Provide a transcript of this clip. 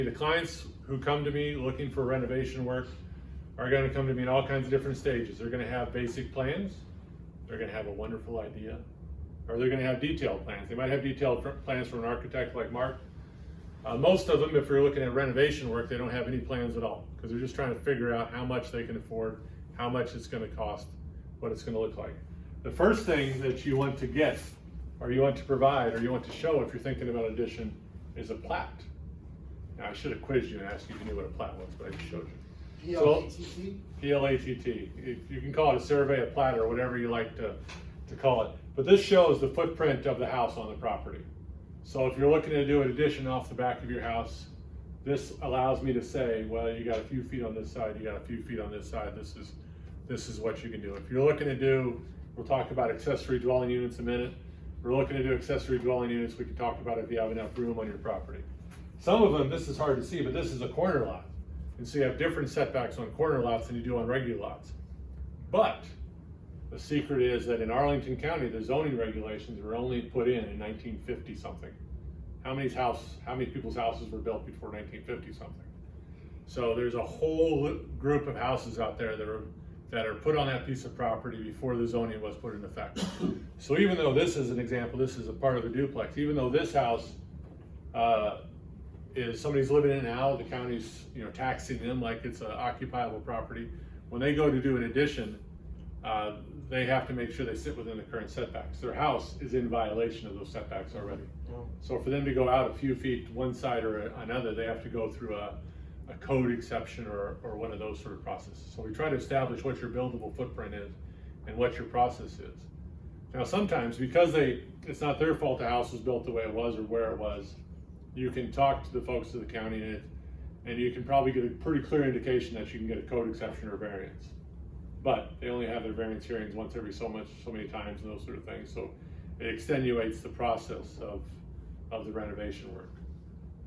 The clients who come to me looking for renovation work are going to come to me in all kinds of different stages. They're going to have basic plans, they're going to have a wonderful idea, or they're going to have detailed plans. They might have detailed plans from an architect like Mark. Most of them, if you're looking at renovation work, they don't have any plans at all because they're just trying to figure out how much they can afford, how much it's going to cost, what it's going to look like. The first thing that you want to get, or you want to provide, or you want to show if you're thinking about addition is a Platt. Now, I should have quizzed you and asked you if you knew what a Platt was, but I just showed you. P-L-A-T-T? P-L-A-T-T. You can call it a survey, a Platt, or whatever you like to call it. But this shows the footprint of the house on the property. So if you're looking to do an addition off the back of your house, this allows me to say, well, you got a few feet on this side, you got a few feet on this side, this is what you can do. If you're looking to do, we'll talk about accessory dwelling units in a minute. If we're looking to do accessory dwelling units, we can talk about if you have enough room on your property. Some of them, this is hard to see, but this is a corner lot. And so you have different setbacks on corner lots than you do on regular lots. But the secret is that in Arlington County, the zoning regulations were only put in 1950 something. How many people's houses were built before 1950 something? So there's a whole group of houses out there that are put on that piece of property before the zoning was put in effect. So even though this is an example, this is a part of a duplex, even though this house is somebody's living in it now, the county's taxing them like it's an occupiable property. When they go to do an addition, they have to make sure they sit within the current setbacks. Their house is in violation of those setbacks already. So for them to go out a few feet one side or another, they have to go through a code exception or one of those sort of processes. So we try to establish what your buildable footprint is and what your process is. Now sometimes, because it's not their fault the house was built the way it was or where it was, you can talk to the folks of the county and you can probably get a pretty clear indication that you can get a code exception or variance. But they only have their variance hearings once every so many times and those sort of things. So it extenuates the process of the renovation work.